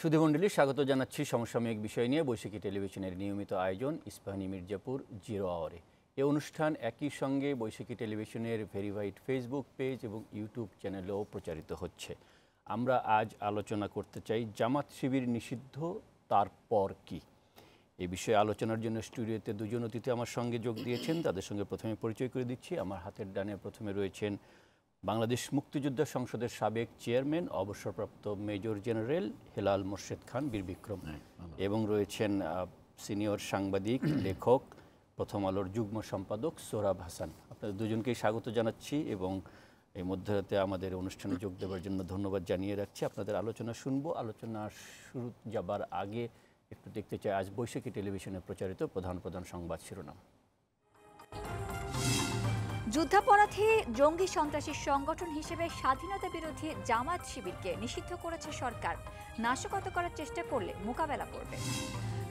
সুধীমণ্ডলী, স্বাগত জানাচ্ছি সমসাময়িক বিষয় নিয়ে বৈশাখী টেলিভিশনের নিয়মিত আয়োজন ইস্পাহানি মির্জাপুর জিরো আওয়ারে। এই অনুষ্ঠান একই সঙ্গে বৈশাখী টেলিভিশনের ভেরিফাইড ফেসবুক পেজ এবং ইউটিউব চ্যানেলেও প্রচারিত হচ্ছে। আমরা আজ আলোচনা করতে চাই জামাত শিবির নিষিদ্ধ, তারপর কি। এই বিষয়ে আলোচনার জন্য স্টুডিওতে দুজন অতিথি আমার সঙ্গে যোগ দিয়েছেন। তাদের সঙ্গে প্রথমে পরিচয় করে দিচ্ছি। আমার হাতের ডানে প্রথমে রয়েছেন বাংলাদেশ মুক্তিযোদ্ধা সংসদের সাবেক চেয়ারম্যান অবসরপ্রাপ্ত মেজর জেনারেল হেলাল মোর্শেদ খান বীর বিক্রম, এবং রয়েছেন সিনিয়র সাংবাদিক লেখক প্রথম আলোর যুগ্ম সম্পাদক সোহরাব হাসান। আপনাদের দুজনকেই স্বাগত জানাচ্ছি এবং এই মধ্যরাতে আমাদের অনুষ্ঠানে যোগ দেওয়ার জন্য ধন্যবাদ জানিয়ে রাখছি। আপনাদের আলোচনা শুনবো। আলোচনা শুরু যাবার আগে একটু দেখতে চাই আজ বৈশাখী টেলিভিশনে প্রচারিত প্রধান প্রধান সংবাদ শিরোনাম। যুদ্ধাপরাধী জঙ্গি সন্ত্রাসী সংগঠন হিসেবে স্বাধীনতা বিরোধী জামাত শিবিরকে নিষিদ্ধ করেছে সরকার। নাশকতা করার চেষ্টা করলে মোকাবেলা করবে।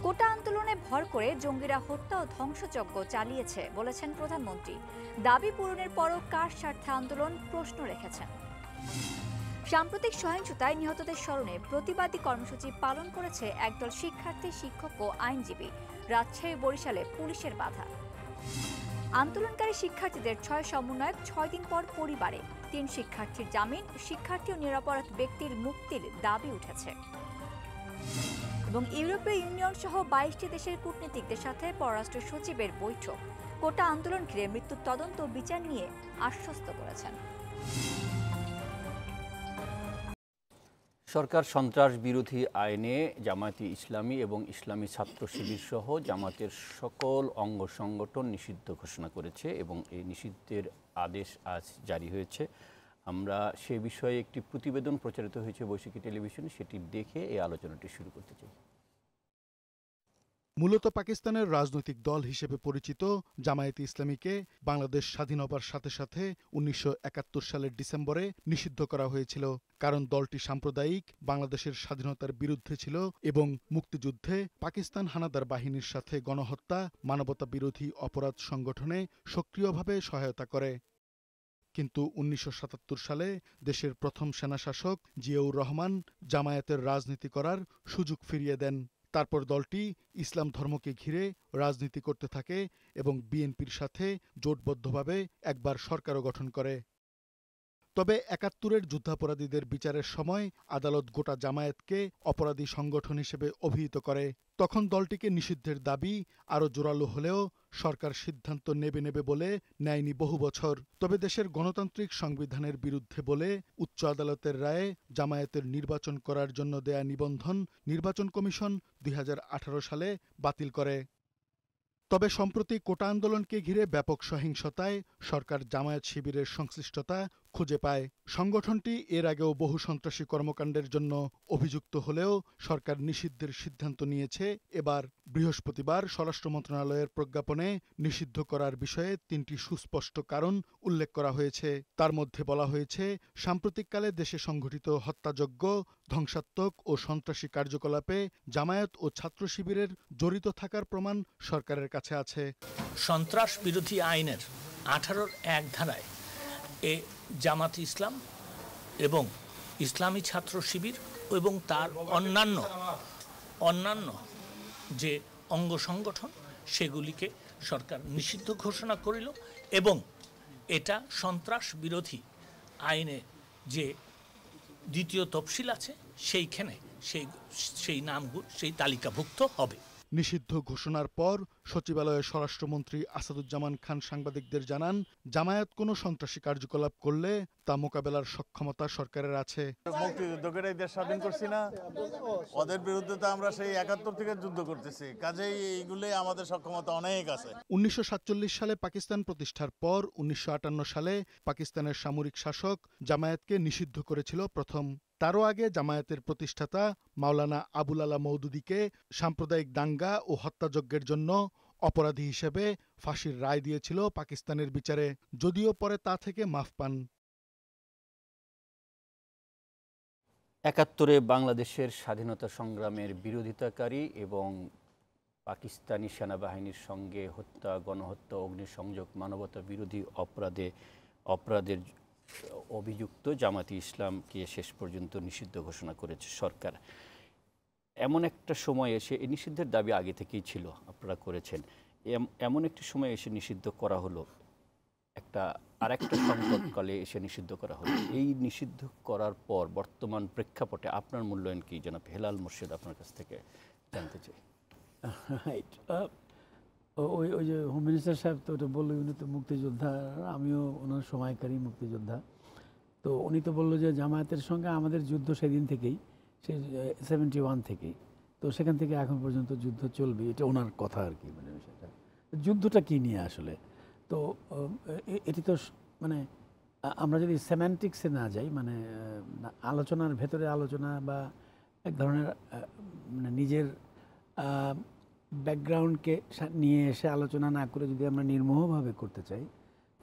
কোটা আন্দোলনে ভর করে জঙ্গিরা হত্যা ও ধ্বংসযজ্ঞ চালিয়েছে বলেছেন প্রধানমন্ত্রী। দাবি পূরণের পরও কার স্বার্থে আন্দোলন, প্রশ্ন রেখেছেন। সাম্প্রতিক সহিংসতায় নিহতদের স্মরণে প্রতিবাদী কর্মসূচি পালন করেছে একদল শিক্ষার্থী, শিক্ষক ও আইনজীবী। রাজশাহী, বরিশালে পুলিশের বাধা। আন্দোলনকারী শিক্ষার্থীদের 6 সমন্বয়ক 6 দিন পর পরিবারে। 3 শিক্ষার্থীর জামিন, শিক্ষার্থী ও নিরপরাধ ব্যক্তির মুক্তির দাবি উঠেছে। এবং ইউরোপীয় ইউনিয়ন সহ 22টি দেশের কূটনীতিকদের সাথে পররাষ্ট্র সচিবের বৈঠক। কোটা আন্দোলন ঘিরে মৃত্যুর তদন্ত বিচার নিয়ে আশ্বস্ত করেছেন। সরকার সন্ত্রাস বিরোধী আইনে জামায়াতে ইসলামী এবং ইসলামী ছাত্র শিবির সহ জামাতের সকল অঙ্গ সংগঠন নিষিদ্ধ ঘোষণা করেছে এবং এই নিষিদ্ধের আদেশ আজ জারি হয়েছে। আমরা সে বিষয়ে একটি প্রতিবেদন প্রচারিত হয়েছে বৈশাখী টেলিভিশনে, সেটি দেখে এই আলোচনাটি শুরু করতে চাই। মূলত পাকিস্তানের রাজনৈতিক দল হিসেবে পরিচিত জামায়াতে ইসলামীকে বাংলাদেশ স্বাধীন হবার সাথে সাথে 1971 সালের ডিসেম্বরে নিষিদ্ধ করা হয়েছিল, কারণ দলটি সাম্প্রদায়িক, বাংলাদেশের স্বাধীনতার বিরুদ্ধে ছিল এবং মুক্তিযুদ্ধে পাকিস্তান হানাদার বাহিনীর সাথে গণহত্যা, মানবতা বিরোধী অপরাধ সংগঠনে সক্রিয়ভাবে সহায়তা করে। কিন্তু 1977 সালে দেশের প্রথম সেনাশাসক জিয়াউর রহমান জামায়াতের রাজনীতি করার সুযোগ ফিরিয়ে দেন। তারপর দলটি ইসলাম ধর্মকে ঘিরে রাজনীতি করতে থাকে এবং বিএনপির সাথে জোটবদ্ধভাবে একবার সরকারও গঠন করে। তবে 71-এর যুদ্ধাপরাধীদের বিচারের সময় আদালত গোটা জামায়াতকে অপরাধী সংগঠন হিসেবে অভিহিত করে। তখন দলটিকে নিষিদ্ধের দাবি আরও জোরালো হলেও সরকার সিদ্ধান্ত নেবে বলে নেয়নি বহু বছর। তবে দেশের গণতান্ত্রিক সংবিধানের বিরুদ্ধে বলে উচ্চ আদালতের রায়ে জামায়াতের নির্বাচন করার জন্য দেয়া নিবন্ধন নির্বাচন কমিশন 2018 সালে বাতিল করে। তবে সম্প্রতি কোটা আন্দোলনকে ঘিরে ব্যাপক সহিংসতায় সরকার জামায়াত শিবিরের সংশ্লিষ্টতা খুঁজে পায়। সংগঠনটি এর আগেও বহু সন্ত্রাসী কর্মকাণ্ডের জন্য অভিযুক্ত হলেও সরকার নিষিদ্ধের সিদ্ধান্ত নিয়েছে। এবার বৃহস্পতিবার স্বরাষ্ট্র মন্ত্রণালয়ের প্রজ্ঞাপনে নিষিদ্ধ করার বিষয়ে 3টি সুস্পষ্ট কারণ উল্লেখ করা হয়েছে। তার মধ্যে বলা হয়েছে, সাম্প্রতিককালে দেশে সংঘটিত হত্যাযজ্ঞ, ধ্বংসাত্মক ও সন্ত্রাসী কার্যকলাপে জামায়াত ও ছাত্র শিবিরের জড়িত থাকার প্রমাণ সরকারের কাছে আছে। সন্ত্রাস বিরোধী আইনের 18(1) ধারায় জামাত ইসলাম এবং ইসলামী ছাত্র শিবির এবং তার অন্যান্য যে অঙ্গ সংগঠন সেগুলিকে সরকার নিষিদ্ধ ঘোষণা করিল এবং এটা সন্ত্রাস বিরোধী আইনে যে দ্বিতীয় তফসিল আছে সেইখানে সেই নামগুলো সেই তালিকাভুক্ত হবে। নিষিদ্ধ ঘোষণার পর সচিবালয়ের স্বরাষ্ট্রমন্ত্রী আসাদুজ্জামান খান সাংবাদিকদের জানান, জামায়াত কোনো সন্ত্রাসী কার্যকলাপ করলে তা মোকাবেলার সক্ষমতা সরকারের আছে। মুক্তিযুদ্ধকে দেশ স্বাধীন করছি না, ওদের বিরুদ্ধে তো আমরা সেই 71 থেকে যুদ্ধ করতেছি, কাজেই এইগুলোই আমাদের সক্ষমতা অনেক আছে। 1947 সালে পাকিস্তান প্রতিষ্ঠার পর 1958 সালে পাকিস্তানের সামরিক শাসক জামায়াতকে নিষিদ্ধ করেছিল প্রথম। তারও আগে জামায়াতের প্রতিষ্ঠাতা মাওলানা আবুল আলা মওদুদীকে সাম্প্রদায়িক দাঙ্গা ও হত্যাযজ্ঞের জন্য অপরাধী হিসেবে ফাঁসির রায় দিয়েছিল পাকিস্তানের বিচারে, যদিও পরে তা থেকে মাফ পান। 71-এ বাংলাদেশের স্বাধীনতা সংগ্রামের বিরোধিতাকারী এবং পাকিস্তানি সেনাবাহিনীর সঙ্গে হত্যা, গণহত্যা, অগ্নিসংযোগ, মানবতা বিরোধী অপরাধের অভিযুক্ত জামায়াতে ইসলামকে শেষ পর্যন্ত নিষিদ্ধ ঘোষণা করেছে সরকার। এমন একটা সময় এসে এই নিষিদ্ধের দাবি আগে থেকেই ছিল, আপনারা করেছেন, এমন একটি সময় এসে নিষিদ্ধ করা হলো, আরেকটা সংকটকালে এসে নিষিদ্ধ করা হলো। এই নিষিদ্ধ করার পর বর্তমান প্রেক্ষাপটে আপনার মূল্যায়ন কি জনাব হেলাল মোর্শেদ আপনার কাছ থেকে জানতে চাই। রাইট, ওই যে হোম মিনিস্টার সাহেব তো ওটা বললো, উনি তো মুক্তিযোদ্ধা, আমিও ওনার সময়কারী মুক্তিযোদ্ধা। তো উনি তো বললো যে জামায়াতের সঙ্গে আমাদের যুদ্ধ সেদিন থেকেই, সে 71 থেকেই, তো সেখান থেকে এখন পর্যন্ত যুদ্ধ চলবে, এটা ওনার কথা আর কি। মানে সেটা যুদ্ধটা কী নিয়ে আসলে, তো এটি তো মানে আমরা যদি সেম্যান্টিক্সে না যাই, মানে আলোচনার ভেতরে আলোচনা বা এক ধরনের মানে নিজের ব্যাকগ্রাউন্ডকে নিয়ে এসে আলোচনা না করে যদি আমরা নির্মোহভাবে করতে চাই,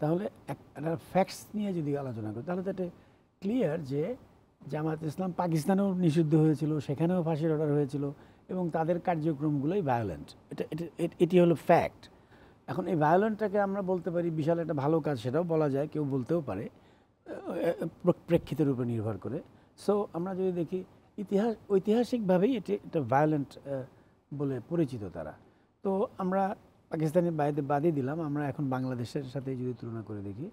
তাহলে একটা ফ্যাক্টস নিয়ে যদি আলোচনা করি, তাহলে তো এটা ক্লিয়ার যে জামায়াত ইসলাম পাকিস্তানেও নিষিদ্ধ হয়েছিল, সেখানেও ফাঁসির অর্ডার হয়েছিল, এবং তাদের কার্যক্রমগুলোই ভায়োলেন্ট। এটি হলো ফ্যাক্ট। এখন এই ভায়োলেন্টটাকে আমরা বলতে পারি বিশাল একটা ভালো কাজ, সেটাও বলা যায়, কেউ বলতেও পারে, প্রেক্ষিতের উপর নির্ভর করে। সো আমরা যদি দেখি ঐতিহাসিকভাবেই এটা ভায়োলেন্ট বলে পরিচিত তারা। তো আমরা পাকিস্তানের বাদই দিলাম, আমরা এখন বাংলাদেশের সাথে যদি তুলনা করে দেখি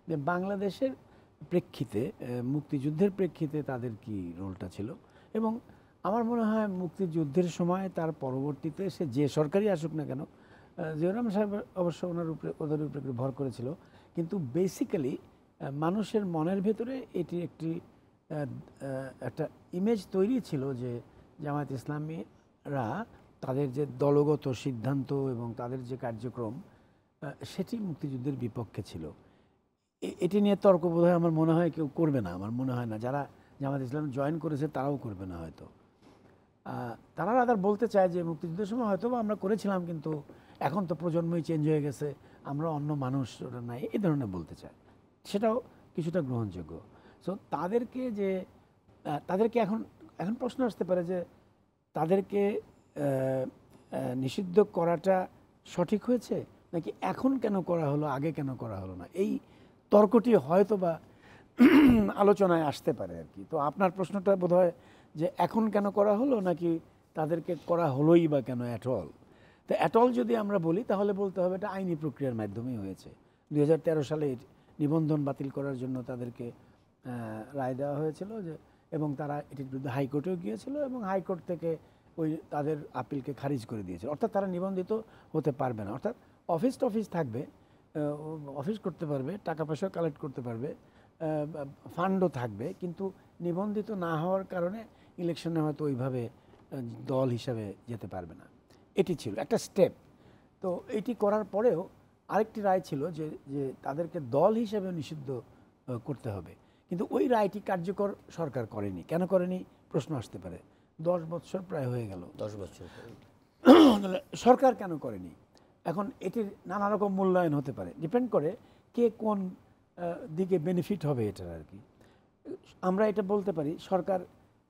যে বাংলাদেশের প্রেক্ষিতে, মুক্তিযুদ্ধের প্রেক্ষিতে তাদের কি রোলটা ছিল। এবং আমার মনে হয় মুক্তিযুদ্ধের সময়, তার পরবর্তীতে সে যে সরকারই আসুক না কেন, জিয়াউর রহমান সাহেব অবশ্য ওদের উপরে ভর করেছিল, কিন্তু বেসিক্যালি মানুষের মনের ভেতরে এটি একটা ইমেজ তৈরি ছিল যে জামায়াত ইসলামীরা তাদের যে দলগত সিদ্ধান্ত এবং তাদের যে কার্যক্রম, সেটি মুক্তিযুদ্ধের বিপক্ষে ছিল। এটি নিয়ে তর্ক বোধহয় আমার মনে হয় কেউ করবে না, আমার মনে হয় না। যারা জামায়াত ইসলাম জয়েন করেছে তারাও করবে না হয়তো। তারা আবার বলতে চায় যে মুক্তিযুদ্ধের সময় হয়তো আমরা করেছিলাম, কিন্তু এখন তো প্রজন্মই চেঞ্জ হয়ে গেছে, আমরা অন্য মানুষ, ওটা নাই, এই ধরনের বলতে চায়। সেটাও কিছুটা গ্রহণযোগ্য। সো তাদেরকে এখন প্রশ্ন আসতে পারে যে তাদেরকে নিষিদ্ধ করাটা সঠিক হয়েছে, নাকি এখন কেন করা হলো, আগে কেন করা হলো না, এই তর্কটি হয়তো বা আলোচনায় আসতে পারে আর কি। তো আপনার প্রশ্নটা বোধহয় যে এখন কেন করা হলো, নাকি তাদেরকে করা হলোই বা কেন অ্যাটল। তো অ্যাটল যদি আমরা বলি, তাহলে বলতে হবে এটা আইনি প্রক্রিয়ার মাধ্যমেই হয়েছে। 2013 সালে নিবন্ধন বাতিল করার জন্য তাদেরকে রায় দেওয়া হয়েছিল, এবং তারা এটির বিরুদ্ধে হাইকোর্টেও গিয়েছিল, এবং হাইকোর্ট থেকে তাদের আপিলকে খারিজ করে দিয়েছিল। অর্থাৎ তারা নিবন্ধিত হতে পারবে না, অর্থাৎ অফিস থাকবে, অফিস করতে পারবে, টাকা পয়সা কালেক্ট করতে পারবে, ফান্ডও থাকবে, কিন্তু নিবন্ধিত না হওয়ার কারণে ইলেকশনে হয়তো ওইভাবে দল হিসাবে যেতে পারবে না। এটি ছিল একটা স্টেপ। তো এটি করার পরেও আরেকটি রায় ছিল যে তাদেরকে দল হিসেবে নিষিদ্ধ করতে হবে, কিন্তু ওই রায়টি কার্যকর সরকার করেনি। কেন করেনি প্রশ্ন আসতে পারে। 10 বছর প্রায় হয়ে গেল, 10 বছর সরকার কেন করেনি? এখন এটির নানা রকম মূল্যায়ন হতে পারে, ডিপেন্ড করে কে কোন দিকে বেনিফিট হবে এটার আর কি। আমরা এটা বলতে পারি সরকার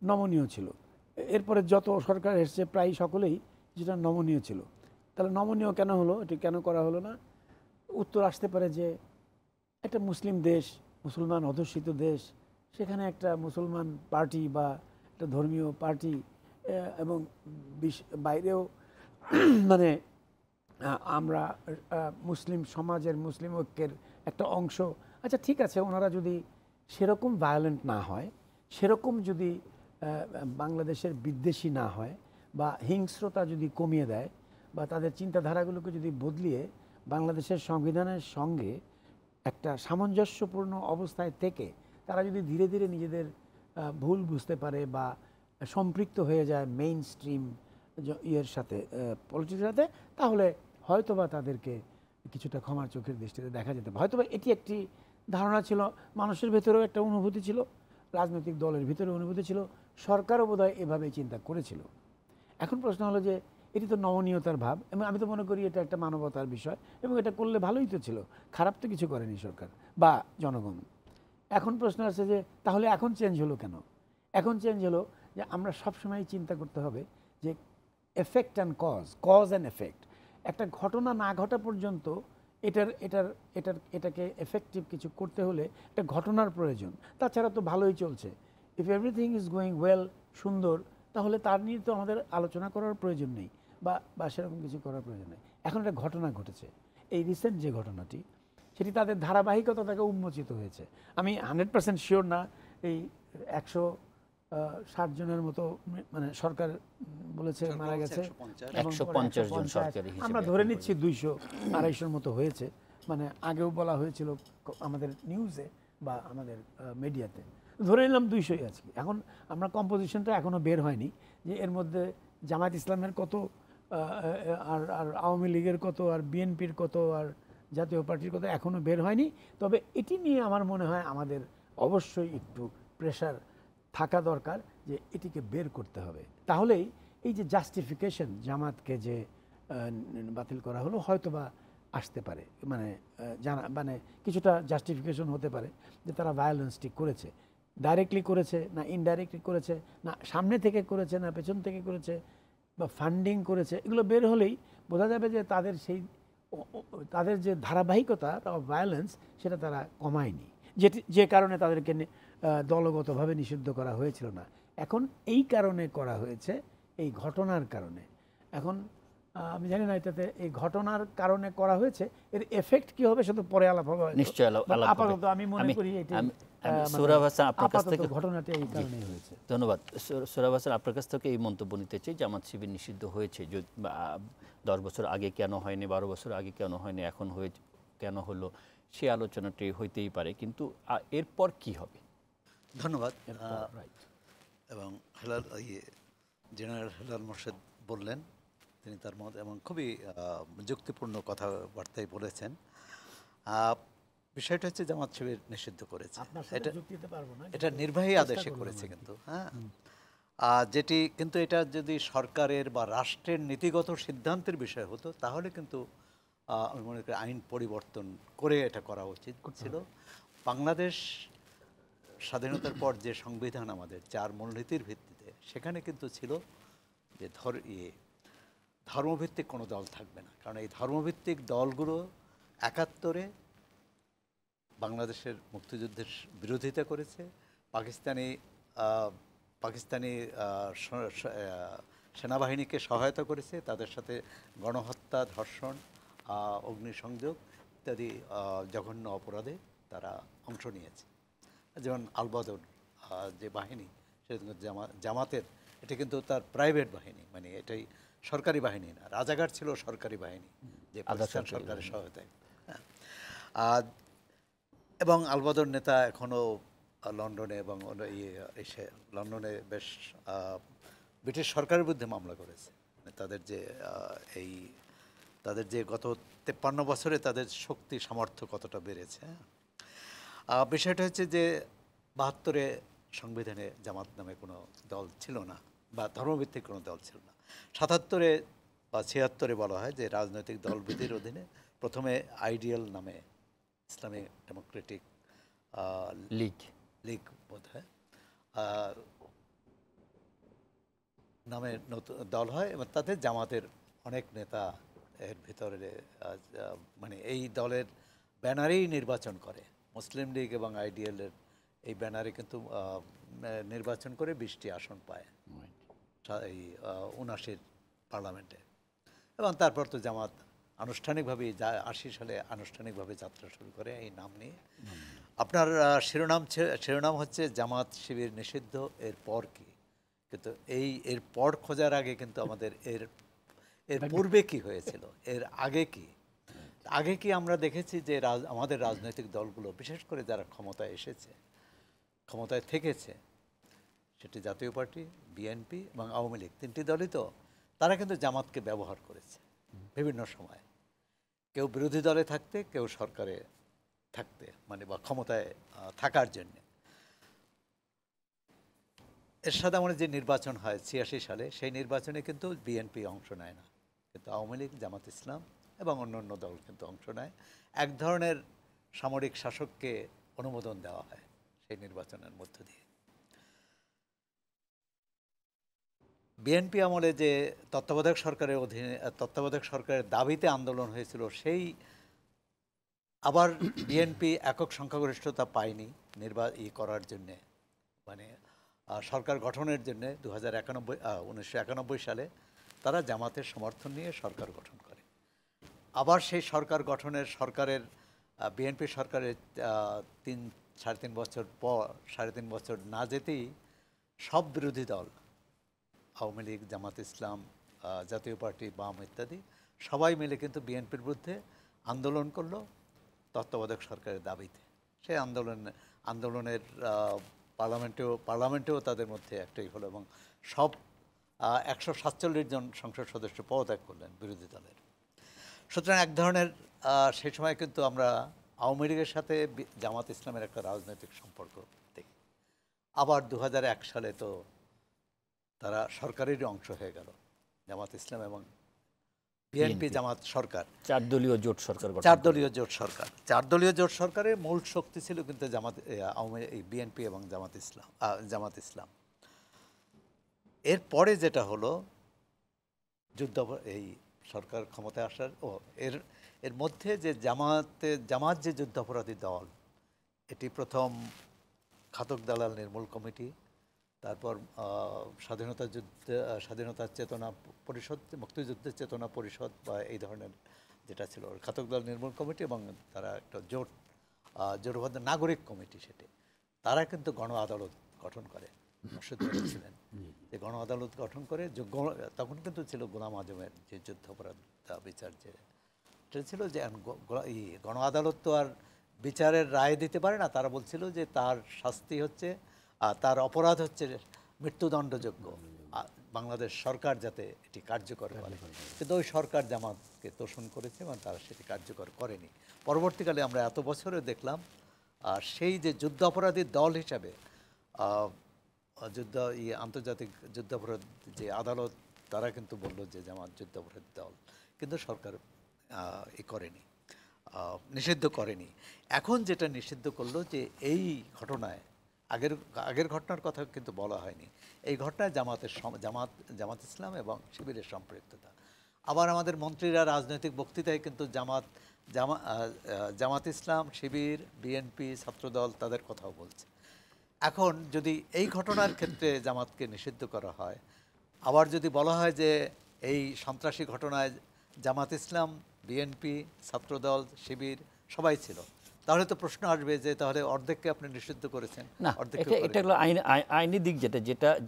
নমনীয় ছিল, এরপরে যত সরকার এসেছে প্রায় সকলেই যেটা নমনীয় ছিল। তাহলে নমনীয় কেন হলো, এটি কেন করা হলো না? উত্তর আসতে পারে যে একটা মুসলিম দেশ, মুসলমান অধ্যুষিত দেশ, সেখানে একটা মুসলমান পার্টি বা একটা ধর্মীয় পার্টি, এবং বাইরেও মানে আমরা মুসলিম সমাজের, মুসলিম ঐক্যের একটা অংশ। আচ্ছা ঠিক আছে, ওনারা যদি সেরকম ভায়োলেন্ট না হয়, সেরকম যদি বাংলাদেশের বিদ্বেষী না হয়, বা হিংস্রতা যদি কমিয়ে দেয়, বা তাদের চিন্তাধারাগুলোকে যদি বদলিয়ে বাংলাদেশের সংবিধানের সঙ্গে একটা সামঞ্জস্যপূর্ণ অবস্থায় থেকে তারা যদি ধীরে ধীরে নিজেদের ভুল বুঝতে পারে বা সম্পৃক্ত হয়ে যায় মেইন স্ট্রিম ইয়ের সাথে, পলিটিক্সের সাথে, তাহলে হয়তোবা তাদেরকে কিছুটা ক্ষমার চোখের দৃষ্টিতে দেখা যেতে পারে। হয়তোবা এটি একটি ধারণা ছিল, মানুষের ভেতরেও একটা অনুভূতি ছিল, রাজনৈতিক দলের ভিতরে অনুভূতি ছিল, সরকারও বোধহয় এভাবে চিন্তা করেছিল। এখন প্রশ্ন হলো যে এটি তো নমনীয়তার ভাব, এবং আমি তো মনে করি এটা একটা মানবতার বিষয়, এবং এটা করলে ভালোই তো ছিল, খারাপ তো কিছু করেনি সরকার বা জনগণ। এখন প্রশ্ন আছে যে তাহলে এখন চেঞ্জ হলো কেন? এখন চেঞ্জ হলো যে আমরা সবসময় চিন্তা করতে হবে যে effect and cause and effect. একটা ঘটনা না ঘটা পর্যন্ত এটাকে এফেক্টিভ কিছু করতে হলে একটা ঘটনার প্রয়োজন, তাছাড়া তো ভালোই চলছে। If everything is going well, সুন্দর, তাহলে তার নিয়ে তো আমাদের আলোচনা করার প্রয়োজন নেই বা সেরকম কিছু করার প্রয়োজন নেই। এখন একটা ঘটনা ঘটেছে, এই রিসেন্ট যে ঘটনাটি, সেটি তাদের ধারাবাহিকতা থেকে উন্মোচিত হয়েছে। আমি 100% শিওর না এই 160 জনের মতো মানে সরকার বলেছে মারা গেছে, এবং 150 জন 150, সরকারি হিসেবে আমরা ধরে নিচ্ছি 200-250 মতো হয়েছে। মানে আগেও বলা হয়েছিল আমাদের নিউজে বা আমাদের মিডিয়াতে, ধরে নিলাম 200ই আজকে। এখন আমরা কম্পোজিশনটা এখনো বের হয়নি যে এর মধ্যে জামায়াত ইসলামের কত, আর আওয়ামী লীগের কত, আর বিএনপির কত, আর জাতীয় পার্টির কত, এখনো বের হয়নি। তবে এটি নিয়ে আমার মনে হয় আমাদের অবশ্যই একটু প্রেশার থাকা দরকার যে এটিকে বের করতে হবে। তাহলেই এই যে জাস্টিফিকেশন জামাতকে যে বাতিল করা হলো হয়তোবা আসতে পারে, মানে মানে কিছুটা জাস্টিফিকেশন হতে পারে যে তারা ভায়োলেন্সটি করেছে, ডাইরেক্টলি করেছে না ইনডাইরেক্টলি করেছে, না সামনে থেকে করেছে না পেছন থেকে করেছে, বা ফান্ডিং করেছে। এগুলো বের হলেই বোঝা যাবে যে তাদের যে ধারাবাহিকতা ভায়োলেন্স সেটা তারা কমায়নি, যে কারণে তাদেরকে দলগতভাবে নিষিদ্ধ করা হয়েছিল না। এখন এই কারণে করা হয়েছে, এই ঘটনার কারণে। এখন আমি জানি না এটাতে এই ঘটনার কারণে করা হয়েছে, এর এফেক্ট কি হবে সেটা পরে আলাপ হবে নিশ্চয়ই আলাপ হবে। আপাতত আমি মনে করি সোহরাব হাসান আপনার কাছ থেকে ঘটনাটি এই কারণেই হয়েছে। ধন্যবাদ। সোহরাব হাসান আপনার কাছ থেকে এই মন্তব্য নিতে চাই, জামাত শিবির নিষিদ্ধ হয়েছে 10 বছর আগে কেন হয়নি, 12 বছর আগে কেন হয়নি, এখন কেন হলো, সে আলোচনাটি হইতেই পারে, কিন্তু এরপর কি হবে? ধন্যবাদ। এবং জেনারেল হেলাল মোর্শেদ বললেন, তিনি তার মত এবং খুবই যুক্তিপূর্ণ কথাবার্তাই বলেছেন। বিষয়টা হচ্ছে জামাত শিবির নিষিদ্ধ করেছে, এটা নির্বাহী আদেশে করেছে কিন্তু, হ্যাঁ, যেটি কিন্তু এটা যদি সরকারের বা রাষ্ট্রের নীতিগত সিদ্ধান্তের বিষয় হতো তাহলে কিন্তু আমি মনে করি আইন পরিবর্তন করে এটা করা উচিত ছিল। বাংলাদেশ স্বাধীনতার পর যে সংবিধান আমাদের 4 মূলনীতির ভিত্তিতে, সেখানে কিন্তু ছিল যে ধর্মভিত্তিক কোনো দল থাকবে না, কারণ এই ধর্মভিত্তিক দলগুলো 71-এ বাংলাদেশের মুক্তিযুদ্ধের বিরোধিতা করেছে, পাকিস্তানি সেনাবাহিনীকে সহায়তা করেছে, তাদের সাথে গণহত্যা, ধর্ষণ, অগ্নিসংযোগ ইত্যাদি জঘন্য অপরাধে তারা অংশ নিয়েছে। যেমন আলবদর যে বাহিনী, সেটা কিন্তু জামাতের, এটা কিন্তু তার প্রাইভেট বাহিনী, মানে এটাই সরকারি বাহিনী না। রাজাঘাট ছিল সরকারি বাহিনী, যে পাকিস্তান সরকারের সহায়তায়। এবং আলবদর নেতা এখনও লন্ডনে এবং লন্ডনে বেশ ব্রিটিশ সরকারের বিরুদ্ধে মামলা করেছে। তাদের যে গত 53 বছরে তাদের শক্তি সামর্থ্য কতটা বেড়েছে। বিষয়টা হচ্ছে যে 72-এ সংবিধানে জামাত নামে কোনো দল ছিল না, বা ধর্মভিত্তিক কোনো দল ছিল না। 77-এ বা 76-এ বলা হয় যে রাজনৈতিক দলবিধির অধীনে প্রথমে আইডিয়াল নামে ইসলামিক ডেমোক্রেটিক লীগ বোধ হয় নামে নতুন দল হয়, এবং তাতে জামাতের অনেক নেতা এর ভিতরে, মানে এই দলের ব্যানারেই নির্বাচন করে। মুসলিম লীগ এবং আইডিএলের এই ব্যানারে কিন্তু নির্বাচন করে 20টি আসন পায় এই 79 পার্লামেন্টে। এবং তারপর তো জামাত আনুষ্ঠানিকভাবে 80 সালে আনুষ্ঠানিকভাবে যাত্রা শুরু করে এই নাম নিয়ে। আপনার শিরোনাম হচ্ছে জামাত শিবির নিষিদ্ধ, এর পর কি? কিন্তু এর পর খোঁজার আগে কিন্তু আমাদের এর পূর্বে কি হয়েছিল, এর আগে কি? আগে কি আমরা দেখেছি যে আমাদের রাজনৈতিক দলগুলো, বিশেষ করে যারা ক্ষমতায় থেকেছে, সেটি জাতীয় পার্টি, বিএনপি এবং আওয়ামী লীগ, 3টি দলই তো, তারা কিন্তু জামাতকে ব্যবহার করেছে বিভিন্ন সময়, কেউ বিরোধী দলে থাকতে, কেউ সরকারে থাকতে, মানে বা ক্ষমতায় থাকার জন্য। এরশাদ আমলে যে নির্বাচন হয় 86 সালে, সেই নির্বাচনে কিন্তু বিএনপি অংশ নেয় না, কিন্তু আওয়ামী লীগ, জামাত ইসলাম এবং অন্যান্য দল কিন্তু অংশ নেয়। এক ধরনের সামরিক শাসককে অনুমোদন দেওয়া হয় সেই নির্বাচনের মধ্য দিয়ে। বিএনপি আমলে যে তত্ত্বাবধায়ক সরকারের অধীনে, তত্ত্বাবধায়ক সরকারের দাবিতে আন্দোলন হয়েছিল, সেই আবার বিএনপি একক সংখ্যাগরিষ্ঠতা পায়নি করার জন্যে, মানে সরকার গঠনের জন্য 1991 সালে তারা জামাতের সমর্থন নিয়ে সরকার গঠন করে। আবার সেই সরকার গঠনের সরকারের বিএনপি সরকারের 3-3.5 বছর পর, 3.5 বছর না যেতেই সব বিরোধী দল, আওয়ামী লীগ, জামাত ইসলাম, জাতীয় পার্টি, বাম ইত্যাদি সবাই মিলে কিন্তু বিএনপির বিরুদ্ধে আন্দোলন করলো তত্ত্বাবধায়ক সরকারের দাবিতে। সেই আন্দোলনের পার্লামেন্টেও তাদের মধ্যে একটাই হলো এবং সব 147 জন সংসদ সদস্য পদত্যাগ করলেন বিরোধী দলের। সুতরাং এক ধরনের সেই সময় কিন্তু আমরা আওয়ামী লীগের সাথে জামাত ইসলামের একটা রাজনৈতিক সম্পর্ক দেখি। আবার 2001 সালে তো তারা সরকারেরই অংশ হয়ে গেল, জামাত ইসলাম এবং বিএনপি জামাত সরকার, 4 দলীয় জোট সরকার গঠন। 4 দলীয় জোট সরকার। 4 দলীয় জোট সরকারের মূল শক্তি ছিল কিন্তু বিএনপি এবং জামাত ইসলাম। এরপরে যেটা হলো এই সরকার ক্ষমতায় আসার এর মধ্যে যে জামাত যে যুদ্ধাপরাধী দল, এটি প্রথম ঘাতক দালাল নির্মূল কমিটি, তারপর স্বাধীনতার চেতনা পরিষদ, মুক্তিযুদ্ধের চেতনা পরিষদ বা এই ধরনের যেটা ছিল ঘাতক দল নির্মূল কমিটি, এবং তারা একটা জোটবদ্ধ নাগরিক কমিটি, সেটি তারা কিন্তু গণ আদালত গঠন করে। মুর্শিদ ছিলেন যে গণ আদালত গঠন করে, তখন কিন্তু ছিল গোলাম আজমের যে যুদ্ধাপরাধ বিচার, যেটা ছিল যে গণ আদালত তো আর বিচারের রায় দিতে পারে না। তারা বলছিল যে তার শাস্তি হচ্ছে, তার অপরাধ হচ্ছে মৃত্যুদণ্ডযোগ্য, বাংলাদেশ সরকার যাতে এটি কার্যকর করে। কিন্তু ওই সরকার জামাতকে তোষণ করেছে এবং তারা সেটি কার্যকর করেনি। পরবর্তীকালে আমরা এত বছরে দেখলাম সেই যে যুদ্ধ অপরাধী দল হিসাবে আন্তর্জাতিক যুদ্ধাপরাধ যে আদালত, তারা কিন্তু বলল যে জামাত যুদ্ধাপরাধী দল, কিন্তু সরকার করেনি, নিষিদ্ধ করেনি। এখন যেটা নিষিদ্ধ করলো যে এই ঘটনায়, আগের ঘটনার কথা কিন্তু বলা হয়নি, এই ঘটনায় জামাত ইসলাম এবং শিবিরের সম্পৃক্ততা। আবার আমাদের মন্ত্রীরা রাজনৈতিক বক্তৃতায় কিন্তু জামাত ইসলাম, শিবির, বিএনপি, ছাত্রদল তাদের কথাও বলছে। এখন যদি এই ঘটনার ক্ষেত্রে জামাতকে নিষিদ্ধ করা হয়, আবার যদি বলা হয় যে এই সন্ত্রাসী ঘটনায় জামাত ইসলাম, বিএনপি, ছাত্রদল, শিবির সবাই ছিল, তাহলে তো প্রশ্ন আসবে যে তাহলে অর্ধেককে আপনি নিষিদ্ধ করেছেন। না, এটা হলো আইনি দিক,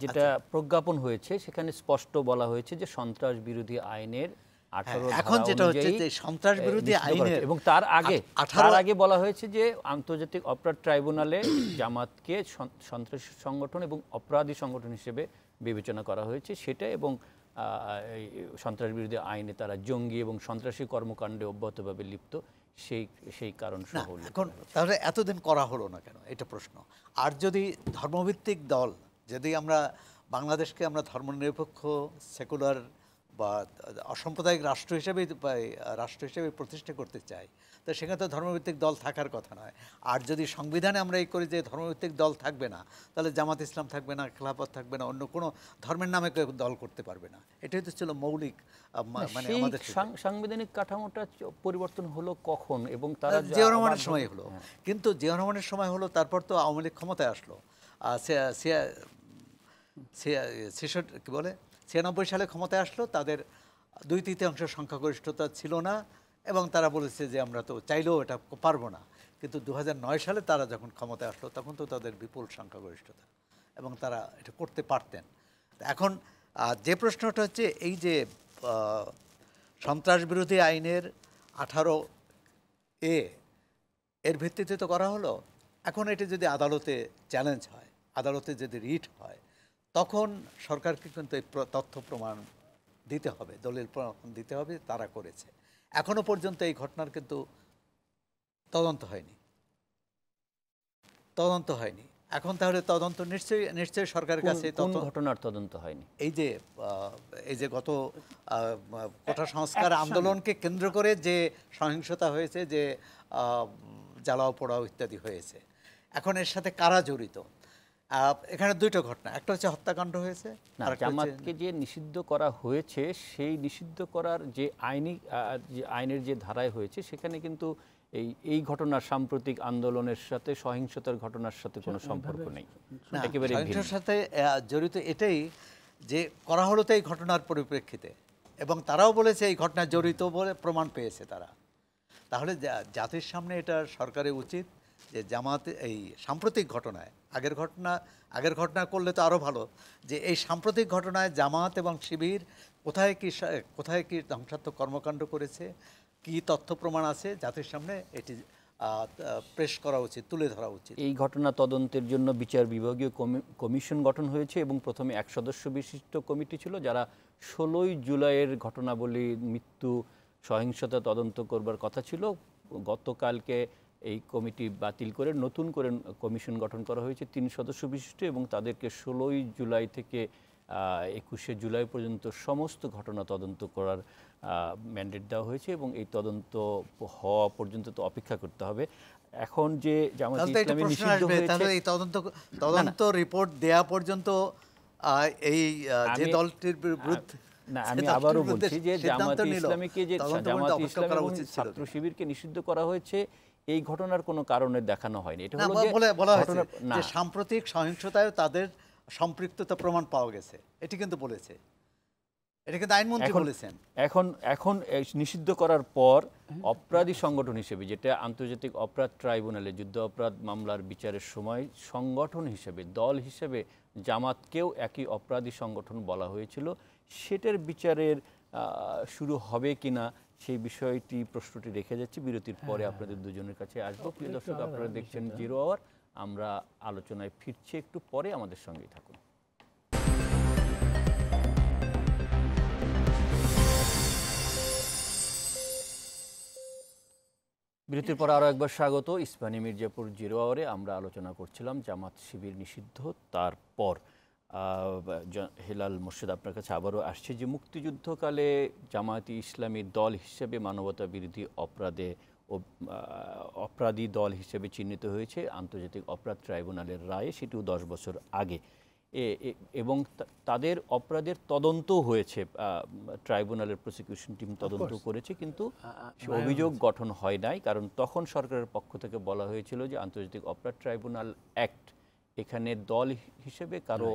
যেটা প্রজ্ঞাপন হয়েছে সেখানে স্পষ্ট বলা হয়েছে যে সন্ত্রাস বিরোধী আইনের 18 এখন যেটা হচ্ছে যে সন্ত্রাস বিরোধী আইনের, এবং তার আগে বলা হয়েছে যে আন্তর্জাতিক অপরাধ ট্রাইব্যুনালে জামাতকে সন্ত্রাসী সংগঠন এবং অপরাধী সংগঠন হিসেবে বিবেচনা করা হয়েছে সেটা, এবং সন্ত্রাস বিরোধী আইনে তারা জঙ্গি এবং সন্ত্রাসী কর্মকাণ্ডে অব্যাহতভাবে লিপ্ত, সেই কারণ সহ। এখন তাহলে এতদিন করা হলো না কেন, এটা প্রশ্ন। আর যদি ধর্মভিত্তিক দল, যদি আমরা বাংলাদেশকে আমরা ধর্মনিরপেক্ষ সেকুলার বা অসাম্প্রদায়িক রাষ্ট্র হিসেবে প্রতিষ্ঠা করতে চাই, তো সেখানে তো ধর্মভিত্তিক দল থাকার কথা নয়। আর যদি সংবিধানে আমরা এই করি যে ধর্মভিত্তিক দল থাকবে না, তাহলে জামাত ইসলাম থাকবে না, খেলাফত থাকবে না, অন্য কোনো ধর্মের নামে কেউ দল করতে পারবে না। এটাই তো ছিল মৌলিক, মানে আমাদের সাংবিধানিক কাঠামোটা পরিবর্তন হলো কখন, এবং তারা জিয়াউর রহমানের সময় হলো। কিন্তু জিয়াউর রহমানের সময় হলো, তারপর তো আওয়ামী লীগ ক্ষমতায় আসলো। 96 সালে ক্ষমতায় আসলো, তাদের 2/3 সংখ্যাগরিষ্ঠতা ছিল না, এবং তারা বলেছে যে আমরা তো চাইলেও এটা পারবো না। কিন্তু 2009 সালে তারা যখন ক্ষমতায় আসলো, তখন তো তাদের বিপুল সংখ্যাগরিষ্ঠতা, এবং তারা এটা করতে পারতেন। এখন যে প্রশ্নটা হচ্ছে, এই যে সন্ত্রাস বিরোধী আইনের 18A এর ভিত্তিতে তো করা হলো। এখন এটা যদি আদালতে চ্যালেঞ্জ হয়, আদালতে যদি রিট হয়, তখন সরকারকে কিন্তু এই তথ্য প্রমাণ দিতে হবে, দলিল প্রমাণ দিতে হবে তারা করেছে। এখনো পর্যন্ত এই ঘটনার কিন্তু তদন্ত হয়নি। এখন তাহলে তদন্ত নিশ্চয়ই সরকারের কাছে। ঘটনার তদন্ত হয়নি? এই যে গত কোটা সংস্কার আন্দোলনকে কেন্দ্র করে যে সহিংসতা হয়েছে, যে জ্বালাও পোড়াও ইত্যাদি হয়েছে, এখন এর সাথে কারা জড়িত, এখানে দুইটা ঘটনা, একটা হচ্ছে হত্যাকাণ্ড হয়েছে, না, আরেকটা হচ্ছে জামাতকে যে নিষিদ্ধ করা হয়েছে সেই নিষিদ্ধ করার যে যে আইনের যে ধারায় হয়েছে সেখানে কিন্তু এই ঘটনার সাম্প্রতিক আন্দোলনের সাথে সহিংসতার ঘটনার সাথে কোনো সম্পর্ক নেই, না, একেবারে সহিংসতার সাথে জড়িত এটাই যে করা হলো তো এই ঘটনার পরিপ্রেক্ষিতে, এবং তারাও বলেছে এই ঘটনায় জড়িত বলে প্রমাণ পেয়েছে তারা। তাহলে জাতির সামনে এটা সরকারের উচিত যে জামাত এই সাম্প্রতিক ঘটনায়, আগের ঘটনা করলে তো আরও ভালো, যে এই সাম্প্রতিক ঘটনায় জামাত এবং শিবির কোথায় কি ধ্বংসাত্মক কর্মকাণ্ড করেছে, কি তথ্য প্রমাণ আছে, জাতির সামনে এটি পেশ করা উচিত, তুলে ধরা উচিত। এই ঘটনা তদন্তের জন্য বিচার বিভাগীয় কমিশন গঠন হয়েছে এবং প্রথমে 1 সদস্য বিশিষ্ট কমিটি ছিল যারা 16ই জুলাইয়ের ঘটনাবলী, মৃত্যু, সহিংসতা তদন্ত করবার কথা ছিল। গতকালকে এই কমিটি বাতিল করে নতুন করে কমিশন গঠন করা হয়েছে 3 সদস্য বিশিষ্ট, এবং তাদেরকে 16ই জুলাই থেকে 21শে জুলাই পর্যন্ত সমস্ত ঘটনা তদন্ত করার ম্যান্ডেট দেওয়া হয়েছে, এবং এই তদন্ত হওয়া পর্যন্ত তো অপেক্ষা করতে হবে। এখন যে জামাত ইসলামী নিষিদ্ধ হয়েছে, এই তদন্ত রিপোর্ট দেয়া পর্যন্ত এই যে দলটির বিরুদ্ধে, না, আমি আবারও বলছি যে জামাত ইসলামীকে ছাত্র শিবিরকে নিষিদ্ধ করা হয়েছে এই ঘটনার কোনো কারণে দেখানো হয়নি। এটা হলো বলা হয়েছে যে সাম্প্রতিক সহিংসতায় তাদের সম্পৃক্ততা প্রমাণ পাওয়া গেছে, এটি কিন্তু বলেছে, এটা কিন্তু আইনমন্ত্রী বলেছেন। এখন নিষিদ্ধ করার পর অপরাধী সংগঠন হিসেবে, যেটা আন্তর্জাতিক অপরাধ ট্রাইব্যুনালে যুদ্ধ অপরাধ মামলার বিচারের সময় সংগঠন হিসেবে, দল হিসেবে জামাতকেও একই অপরাধী সংগঠন বলা হয়েছিল, সেটার বিচারের শুরু হবে কিনা সেই বিষয়টি, প্রশ্নটি রেখে যাচ্ছে। বিরতির পরে আপনাদের দুজনের কাছে আসবো। প্রিয় দর্শক, আপনারা দেখছেন 0 আওয়ার। আমরা আলোচনায় ফিরছি একটু পরে, আমাদের সঙ্গেই থাকুন। বিরতির পর আরও একবার স্বাগত। ইস্পাহানী মির্জাপুর 0 আওয়ারে আমরা আলোচনা করছিলাম জামাত শিবির নিষিদ্ধ, তারপর হেলাল মোর্শেদ আপনার কাছে আবারও আসছে যে মুক্তিযুদ্ধকালে জামায়াতে ইসলামী দল হিসেবে মানবতা বিরোধী অপরাধী দল হিসেবে চিহ্নিত হয়েছে আন্তর্জাতিক অপরাধ ট্রাইব্যুনালের রায়ে, সেটিও 10 বছর আগে, এবং তাদের অপরাধের তদন্তও হয়েছে, ট্রাইব্যুনালের প্রসিকিউশন টিম তদন্ত করেছে, কিন্তু অভিযোগ গঠন হয় নাই, কারণ তখন সরকারের পক্ষ থেকে বলা হয়েছিল যে আন্তর্জাতিক অপরাধ ট্রাইব্যুনাল অ্যাক্ট, এখানে দল হিসেবে কারো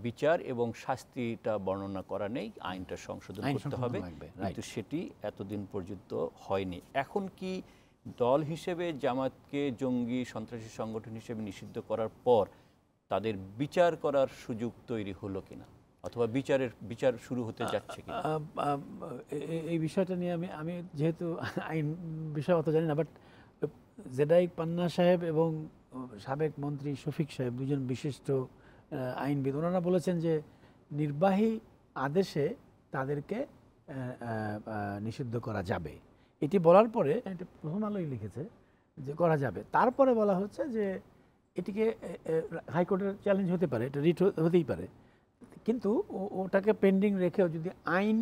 বিচার এবং শাস্তিটা বর্ণনা করা নেই, আইনটা সংশোধন করতে হবে, কিন্তু সেটি এতদিন পর্যন্ত হয়নি। এখন কি দল হিসেবে জামাতকে জঙ্গি সন্ত্রাসী সংগঠন হিসেবে নিষিদ্ধ করার পর তাদের বিচার করার সুযোগ তৈরি হলো কিনা, অথবা বিচার শুরু হতে যাচ্ছে কিনা? এই বিষয়টা নিয়ে আমি যেহেতু আইন বিষয় অত জানি না, বাট জেডাই পান্না সাহেব এবং সাবেক মন্ত্রী শফিক সাহেব, দুজন বিশিষ্ট আইনবিদ, ওনারা বলেছেন যে নির্বাহী আদেশে তাদেরকে নিষিদ্ধ করা যাবে। এটি বলার পরে, এটা প্রথম আলোই লিখেছে যে করা যাবে, তারপরে বলা হচ্ছে যে এটিকে হাইকোর্টের চ্যালেঞ্জ হতে পারে, এটা রিট হতেই পারে, কিন্তু ওটাকে পেন্ডিং রেখেও যদি আইন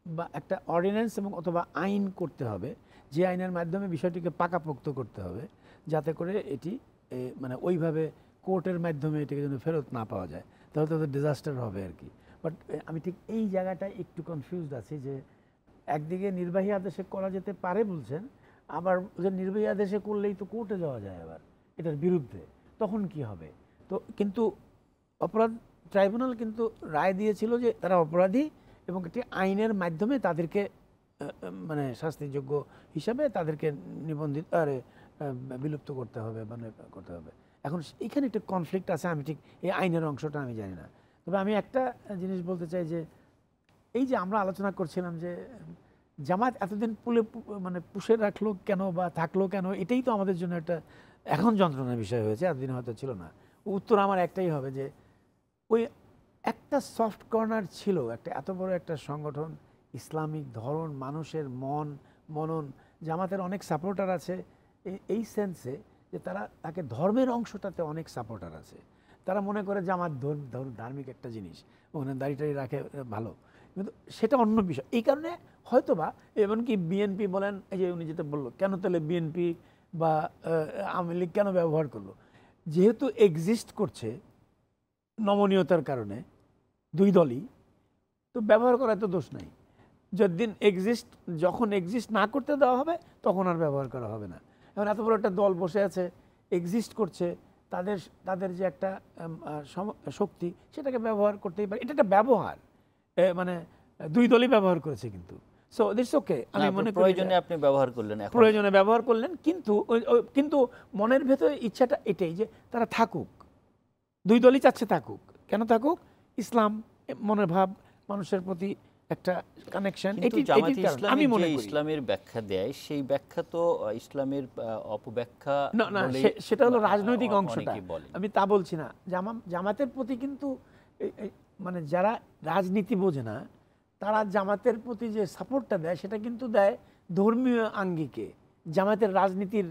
বা একটা অর্ডিন্যান্স এবং অথবা আইন করতে হবে, যে আইনের মাধ্যমে বিষয়টিকে পাকাপোক্ত করতে হবে, যাতে করে এটি মানে ওইভাবে কোর্টের মাধ্যমে এটাকে যেন ফেরত না পাওয়া যায়, তাহলে তো ডিজাস্টার হবে আর কি। বাট আমি ঠিক এই জায়গাটায় একটু কনফিউজড আছি যে একদিকে নির্বাহী আদেশে করা যেতে পারে বলছেন, আবার নির্বাহী আদেশে করলেই তো কোর্টে যাওয়া যায় আবার এটার বিরুদ্ধে, তখন কি হবে? তো কিন্তু অপরাধ ট্রাইব্যুনাল কিন্তু রায় দিয়েছিল যে তারা অপরাধী এবং একটি আইনের মাধ্যমে তাদেরকে মানে শাস্তিযোগ্য হিসাবে তাদেরকে নিবন্ধিত বিলুপ্ত করতে হবে, মানে করতে হবে। এখন এখানে একটা কনফ্লিক্ট আছে, আমি ঠিক এই আইনের অংশটা আমি জানি না। তবে আমি একটা জিনিস বলতে চাই যে এই যে আমরা আলোচনা করছিলাম যে জামাত এতদিন মানে পুষে রাখলো কেন বা থাকলো কেন, এটাই তো আমাদের জন্য একটা এখন যন্ত্রণার বিষয় হয়েছে, এতদিন হয়তো ছিল না। উত্তর আমার একটাই হবে যে ওই একটা সফট কর্নার ছিল, একটা এত বড় একটা সংগঠন, ইসলামিক ধরন, মানুষের মনন, জামাতের অনেক সাপোর্টার আছে এই সেন্সে যে তাকে ধর্মের অংশটাতে অনেক সাপোর্টার আছে, তারা মনে করে জামাত ধার্মিক একটা জিনিস, ওখানে দাড়ি রাখে ভালো, কিন্তু সেটা অন্য বিষয়। এই কারণে হয়তোবা এমনকি বিএনপি বলেন, এই যে উনি যেটা বললো, কেন তাহলে বিএনপি বা আওয়ামী লীগ কেন ব্যবহার করলো, যেহেতু এক্সিস্ট করছে নমনীয়তার কারণে দুই দলই, তো ব্যবহার করার তো দোষ নাই। যখন এক্সিস্ট না করতে দেওয়া হবে তখন আর ব্যবহার করা হবে না। এখন এত বড় একটা দল বসে আছে, এক্সিস্ট করছে, তাদের যে একটা শক্তি সেটাকে ব্যবহার করতেই পারে। এটা একটা ব্যবহার, মানে দুই দলই ব্যবহার করেছে কিন্তু। সো দিটস ওকে, আমি মনে করি প্রয়োজনে আপনি ব্যবহার করলেন, প্রয়োজনে ব্যবহার করলেন, কিন্তু মনের ভেতরে ইচ্ছাটা এটাই যে তারা থাকুক, দুই দলই চাচ্ছে থাকুক। কেন থাকুক? ইসলাম মনের ভাব, মানুষের প্রতি একটা কানেকশন। আমি মনে করি ইসলামের ব্যাখ্যা দেয়, সেই ব্যাখ্যা তো ইসলামের অপব্যাখ্যা না, সেটা হলো রাজনৈতিক অংশটা, আমি তা বলছি না। জামাতের প্রতি কিন্তু মানে যারা রাজনীতি বোঝে না তারা জামাতের প্রতি যে সাপোর্টটা দেয় সেটা কিন্তু দেয় ধর্মীয় আঙ্গিকে, জামাতের রাজনীতির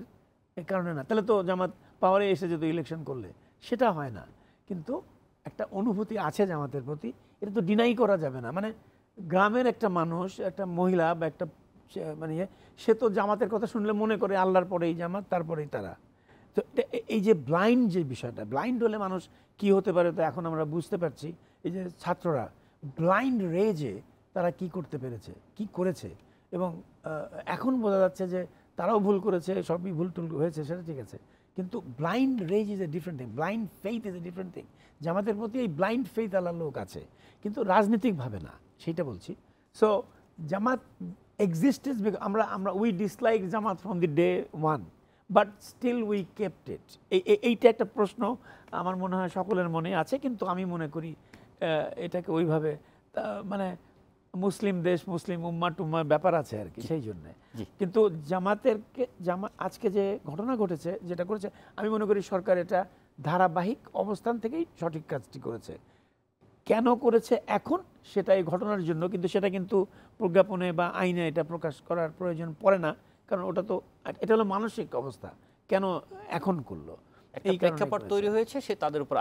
কারণে না। তাহলে তো জামাত পাওয়ারে এসে যেত ইলেকশন করলে, সেটা হয় না। কিন্তু একটা অনুভূতি আছে জামাতের প্রতি, এটা তো ডিনাই করা যাবে না। মানে গ্রামের একটা মানুষ, একটা মহিলা বা একটা মানে সে তো জামাতের কথা শুনলে মনে করে আল্লাহর পরেই জামাত, তারপরেই তারা। তো এই যে ব্লাইন্ড যে বিষয়টা, ব্লাইন্ড হলে মানুষ কি হতে পারে তো এখন আমরা বুঝতে পারছি। এই যে ছাত্ররা ব্লাইন্ড রেজে তারা কি করতে পেরেছে, কি করেছে, এবং এখন বোঝা যাচ্ছে যে তারাও ভুল করেছে, সবই ভুল টুল হয়েছে, সেটা ঠিক আছে। কিন্তু blind rage is a different thing, blind faith is a different thing. জামাতের প্রতি এই ব্লাইন্ড ফেইথ আল্লাহ লোক আছে, কিন্তু রাজনীতিকভাবে না, সেইটা বলছি। সো জামাত এক্সিস্টেন্স, আমরা we dislike Jamaat from the day one, but still we kept it. এইটা একটা প্রশ্ন আমার মনে হয় সকলের মনে আছে, কিন্তু আমি মনে করি এটাকে ওইভাবে মানে মুসলিম দেশ, মুসলিম উম্মা টুম্মার ব্যাপার আছে আর কি, সেই জন্যে। কিন্তু আজকে যে ঘটনা ঘটেছে, যেটা করেছে, আমি মনে করি সরকার এটা ধারাবাহিক অবস্থান থেকেই সঠিক কাজটি করেছে। কেন করেছে এখন সেটা এই ঘটনার জন্য, কিন্তু সেটা কিন্তু প্রজ্ঞাপনে বা আইনে এটা প্রকাশ করার প্রয়োজন পড়ে না, কারণ এটা হলো মানসিক অবস্থা, কেন এখন করলো। এই প্রেক্ষাপট তৈরি হয়েছে, সে তাদের উপর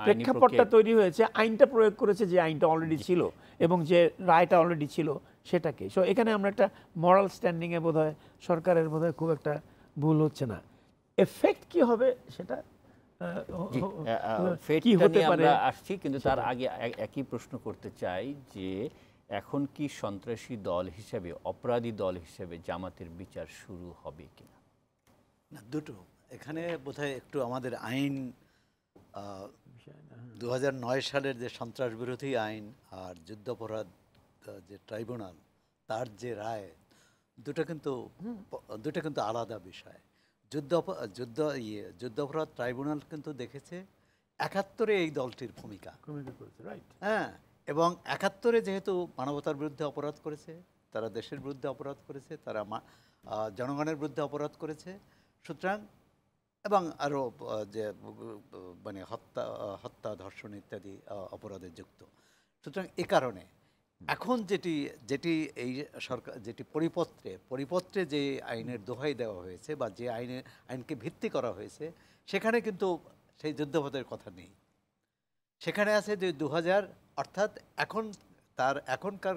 প্রেক্ষাপটটা তৈরি হয়েছে, আইনটা প্রয়োগ করেছে, যে আইনটা অলরেডি ছিল এবং যে রায়টা অলরেডি ছিল সেটাকে। সো এখানে আমরা একটা মরাল স্ট্যান্ডিংয়ে বোধহয় সরকারের বোধহয় খুব একটা ভুল হচ্ছে না। এফেক্ট কি হবে সেটা কি হতে পারে আসছি, কিন্তু তার আগে একই প্রশ্ন করতে চাই যে এখন কি সন্ত্রাসী দল হিসেবে, অপরাধী দল হিসেবে জামাতের বিচার শুরু হবে কিনা? না, দুটো। এখানে বোধহয় একটু আমাদের আইন 2009 সালের যে সন্ত্রাস বিরোধী আইন আর যুদ্ধাপরাধ যে ট্রাইব্যুনাল, তার যে রায়, দুটো কিন্তু আলাদা বিষয়। যুদ্ধাপরাধ ট্রাইব্যুনাল কিন্তু দেখেছে 71-এ এই দলটির ভূমিকা, হ্যাঁ, এবং 71-এ যেহেতু মানবতার বিরুদ্ধে অপরাধ করেছে, তারা দেশের বিরুদ্ধে অপরাধ করেছে, তারা জনগণের বিরুদ্ধে অপরাধ করেছে, সুতরাং, এবং আরও যে মানে হত্যা ধর্ষণ ইত্যাদি অপরাধে যুক্ত। সুতরাং এ কারণে এখন যেটি এই সরকার যেটি পরিপত্রে যে আইনের দোহাই দেওয়া হয়েছে বা যে আইনকে ভিত্তি করা হয়েছে, সেখানে কিন্তু সেই যুদ্ধাপরাধের কথা নেই। সেখানে আছে যে 2000, অর্থাৎ এখনকার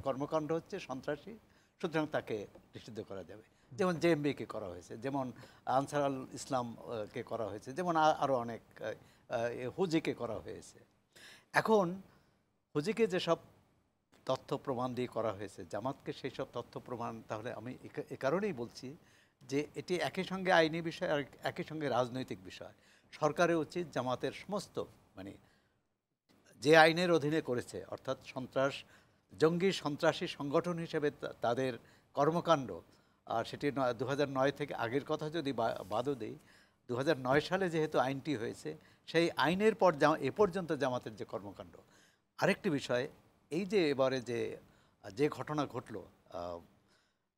কর্মকাণ্ড হচ্ছে সন্ত্রাসী, সুতরাং তাকে নিষিদ্ধ করা যাবে। যেমন জেএমবিকে করা হয়েছে, যেমন আনসার আল ইসলামকে করা হয়েছে, যেমন আরও অনেক, হুজিকে করা হয়েছে। এখন হুজিকে যেসব তথ্য প্রমাণ দিয়ে করা হয়েছে, জামাতকে সেই সব তথ্য প্রমাণ, তাহলে আমি এ কারণেই বলছি যে এটি একই সঙ্গে আইনি বিষয় আর একই সঙ্গে রাজনৈতিক বিষয়। সরকারের উচিত জামাতের সমস্ত, মানে যে আইনের অধীনে করেছে, অর্থাৎ জঙ্গি সন্ত্রাসী সংগঠন হিসেবে তাদের কর্মকাণ্ড, আর সেটি 2009 থেকে আগের কথা যদি বাদও দিই, 2009 সালে যেহেতু আইনটি হয়েছে, সেই আইনের পর এ পর্যন্ত জামাতের যে কর্মকাণ্ড। আরেকটি বিষয়, এই যে এবারে যে ঘটনা ঘটল,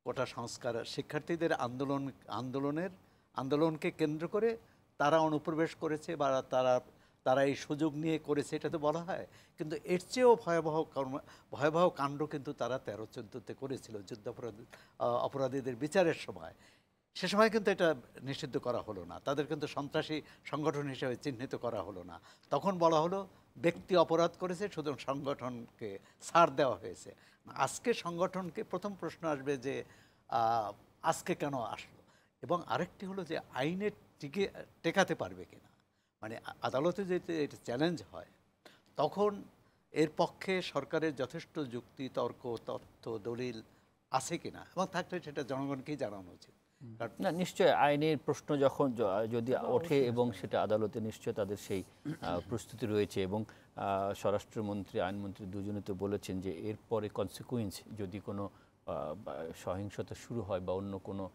কোটা সংস্কার, শিক্ষার্থীদের আন্দোলনকে কেন্দ্র করে তারা অনুপ্রবেশ করেছে বা তারা এই সুযোগ নিয়ে করেছে, এটা তো বলা হয়, কিন্তু এর চেয়েও ভয়াবহ কাণ্ড কিন্তু তারা 13-14-তে করেছিল অপরাধীদের বিচারের সময়। সে সময় কিন্তু এটা নিষিদ্ধ করা হলো না, তাদের কিন্তু সন্ত্রাসী সংগঠন হিসেবে চিহ্নিত করা হলো না। তখন বলা হলো ব্যক্তি অপরাধ করেছে, সুতরাং সংগঠনকে ছাড় দেওয়া হয়েছে। আজকে সংগঠনকে প্রথম প্রশ্ন আসবে যে আজকে কেন আসলো, এবং আরেকটি হলো যে আইনে টেকাতে পারবে কিনা। মানে আদালতে যদি এটা চ্যালেঞ্জ হয় তখন এর পক্ষে সরকারের যথেষ্ট যুক্তি তর্ক তথ্য দলিল আছে কিনা, এবং থাকলে সেটা জনগণকেই জানানো উচিত। না, নিশ্চয় আইনের প্রশ্ন যখন যদি ওঠে এবং সেটা আদালতে নিশ্চয় তাদের সেই প্রস্তুতি রয়েছে, এবং স্বরাষ্ট্রমন্ত্রী আইনমন্ত্রী দুজনে তো বলেছেন যে এরপরে কনসিকুয়েন্স যদি কোনো সহিংসতা শুরু হয় বা অন্য কোনো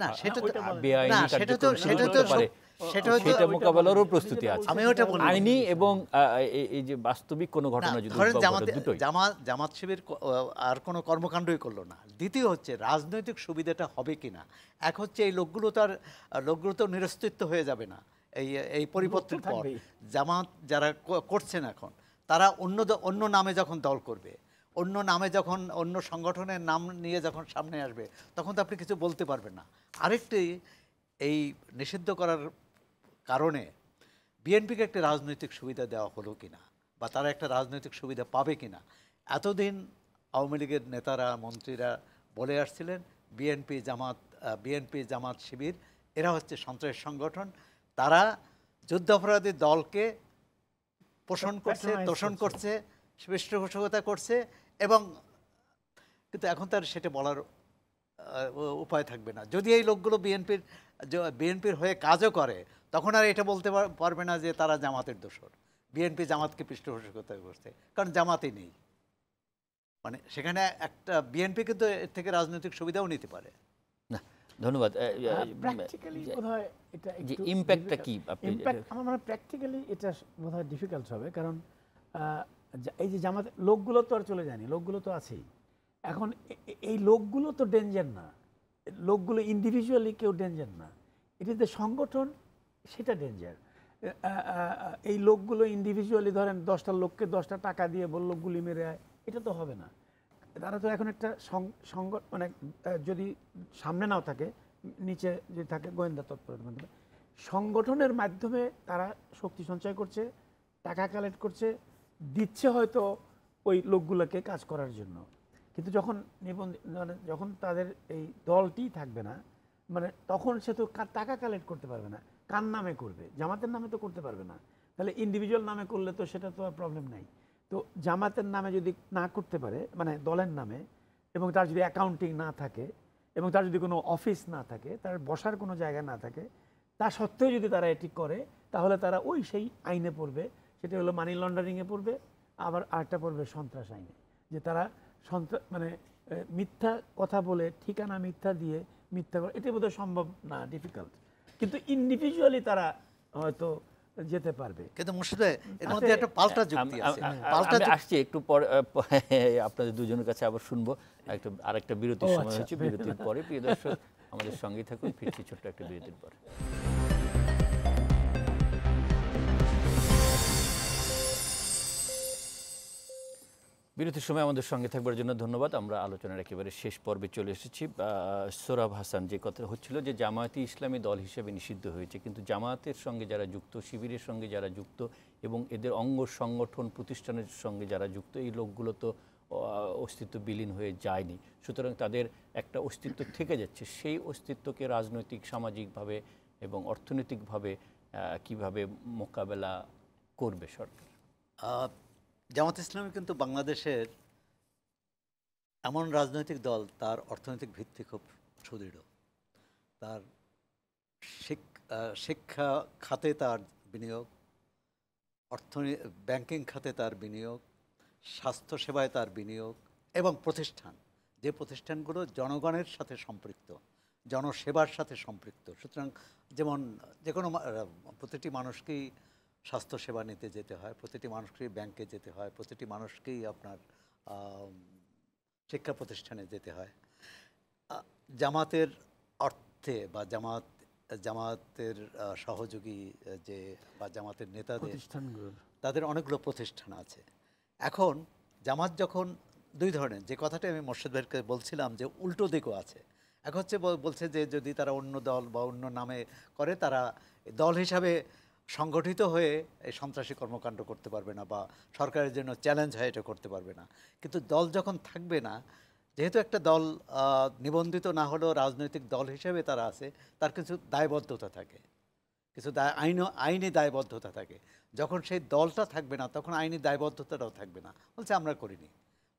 না সেটা তো বেআইনি না সেটা তো কার্যক্রম শুরু সেটা তো হতে পারে, সেটা সেটা মোকাবেলারও প্রস্তুতি আছে। আমি ওটা বলি আইনি এবং এই যে বাস্তবিক কোনো ঘটনা যদি ধরেন উদ্ভব ঘটে, দুটোই জামাত শিবির আর কোনো কর্মকাণ্ডই করলো না। দ্বিতীয় হচ্ছে রাজনৈতিক সুবিধাটা হবে কিনা। এক হচ্ছে এই লোকগুলো তো নিরস্তিত্ব হয়ে যাবে না এই পরিপত্রের পর। জামাত যারা করছেন এখন তারা অন্য নামে যখন দল করবে, অন্য নামে যখন অন্য সংগঠনের নাম নিয়ে যখন সামনে আসবে, তখন তো আপনি কিছু বলতে পারবেন না। আরেকটি, এই নিষিদ্ধ করার কারণে বিএনপিকে একটা রাজনৈতিক সুবিধা দেওয়া হলো কিনা, বা তারা একটা রাজনৈতিক সুবিধা পাবে কিনা। এতদিন আওয়ামী লীগের নেতারা মন্ত্রীরা বলে আসছিলেন বিএনপি জামাত শিবির এরা হচ্ছে সন্ত্রাসী সংগঠন, তারা যুদ্ধাপরাধী দলকে পোষণ করছে, তোষণ করছে, পৃষ্ঠপোষকতা করছে, এবং কিন্তু এখন তার সেটা বলার উপায় থাকবে না। যদি এই লোকগুলো বিএনপির হয়ে কাজও করে, তখন আর এটা বলতে পারবে না যে তারা জামাতের দোসর, বিএনপি জামাতকে পৃষ্ঠপোষকতা করছে, কারণ জামাতই নেই। মানে সেখানে একটা বিএনপি কিন্তু এর থেকে রাজনৈতিক সুবিধাও নিতে পারে। না, ধন্যবাদ। প্র্যাকটিক্যালি বোধহয় এটা যে একটু ইম্প্যাক্টটা কি আপনি আমার মনে হয় প্র্যাকটিক্যালি এটা বোধহয় ডিফিকাল্ট হবে, কারণ এই যে জামাত লোকগুলো তো আর চলে যায়নি, লোকগুলো তো আছেই। এখন এই লোকগুলো তো ডেঞ্জার না, লোকগুলো ইন্ডিভিজুয়ালি কেউ ডেঞ্জার না, ইট ইজ দ্য সংগঠন, সেটা ডেঞ্জার। এই লোকগুলো ইন্ডিভিজুয়ালি ধরেন 10টা লোককে 10টা টাকা দিয়ে বললো গুলি মেরে আয়, এটা তো হবে না। তারা তো এখন একটা মানে যদি সামনে নাও থাকে, নিচে যদি থাকে গোয়েন্দা তৎপরতার মাধ্যমে, সংগঠনের মাধ্যমে তারা শক্তি সঞ্চয় করছে, টাকা কালেক্ট করছে, দিচ্ছে হয়তো ওই লোকগুলোকে কাজ করার জন্য। কিন্তু যখন মানে যখন তাদের এই দলটি থাকবে না, মানে তখন সে তো টাকা কালেক্ট করতে পারবে না। কার নামে করবে? জামাতের নামে তো করতে পারবে না, তাহলে ইন্ডিভিজুয়াল নামে করলে তো সেটা তো আর প্রবলেম নাই। তো জামাতের নামে যদি না করতে পারে, মানে দলের নামে, এবং তার যদি অ্যাকাউন্টিং না থাকে, এবং তার যদি কোনো অফিস না থাকে, তার বসার কোনো জায়গা না থাকে, তা সত্ত্বেও যদি তারা এটি করে, তাহলে তারা ওই সেই আইনে পড়বে, সেটা হলো মানি লন্ডারিংয়ে পড়বে, আবার আরেকটা পড়বে সন্ত্রাস আইনে, যে তারা মানে মিথ্যা কথা বলে, ঠিকানা মিথ্যা দিয়ে মিথ্যা করে, এটা বোধহয় সম্ভব না, ডিফিকাল্ট। কিন্তু ইন্ডিভিজুয়ালি তারা হয়তো যেতে পারবে। কিন্তু মুর্শিদ ভাই, এর মধ্যে একটা পাল্টা যুক্তি আছে। আমি আসছি একটু পরে, আপনাদের দুজনের কাছে আবার শুনবো। আরেকটা বিরতির সময় হচ্ছে, বিরতির পরে প্রিয় দর্শক আমাদের সঙ্গেই থাকুন, ফিরছি ছোট্ট একটা বিরতির পরে। বিরতির সময় আমাদের সঙ্গে থাকবার জন্য ধন্যবাদ। আমরা আলোচনার একেবারে শেষ পর্বে চলে এসেছি। সোহরাব হাসান, যে কথা হচ্ছিল যে জামায়াতে ইসলামী দল হিসেবে নিষিদ্ধ হয়েছে, কিন্তু জামায়াতের সঙ্গে যারা যুক্ত, শিবিরের সঙ্গে যারা যুক্ত এবং এদের অঙ্গ সংগঠন প্রতিষ্ঠানের সঙ্গে যারা যুক্ত, এই লোকগুলো তো অস্তিত্ব বিলীন হয়ে যায়নি, সুতরাং তাদের একটা অস্তিত্ব থেকে যাচ্ছে। সেই অস্তিত্বকে রাজনৈতিক, সামাজিকভাবে এবং অর্থনৈতিকভাবে কিভাবে মোকাবেলা করবে সরকার? জামাত ইসলামী কিন্তু বাংলাদেশের এমন রাজনৈতিক দল, তার অর্থনৈতিক ভিত্তি খুব সুদৃঢ়। তার শিক্ষা খাতে তার বিনিয়োগ, ব্যাংকিং খাতে তার বিনিয়োগ, স্বাস্থ্যসেবায় তার বিনিয়োগ, এবং প্রতিষ্ঠান, যে প্রতিষ্ঠানগুলো জনগণের সাথে সম্পৃক্ত, জনসেবার সাথে সম্পৃক্ত। সুতরাং যেমন যে কোনো প্রতিটি মানুষকেই স্বাস্থ্যসেবা নিতে যেতে হয়, প্রতিটি মানুষকেই ব্যাংকে যেতে হয়, প্রতিটি মানুষকেই আপনার শিক্ষা প্রতিষ্ঠানে যেতে হয়। জামাতের অর্থে বা জামাতের সহযোগী যে বা জামাতের নেতাদের তাদের অনেকগুলো প্রতিষ্ঠান আছে। এখন জামাত যখন দুই ধরনের, যে কথাটা আমি মোর্শেদ ভাইকে বলছিলাম যে উল্টো দিকও আছে। এক হচ্ছে বলছে যে যদি তারা অন্য দল বা অন্য নামে করে, তারা দল হিসাবে সংগঠিত হয়ে এই সন্ত্রাসী কর্মকাণ্ড করতে পারবে না, বা সরকারের জন্য চ্যালেঞ্জ হয় এটা করতে পারবে না। কিন্তু দল যখন থাকবে না, যেহেতু একটা দল নিবন্ধিত না হলেও রাজনৈতিক দল হিসেবে তারা আছে, তার কিছু দায়বদ্ধতা থাকে, কিছু আইনি দায়বদ্ধতা থাকে। যখন সেই দলটা থাকবে না তখন আইনি দায়বদ্ধতাটাও থাকবে না, বলছে আমরা করিনি।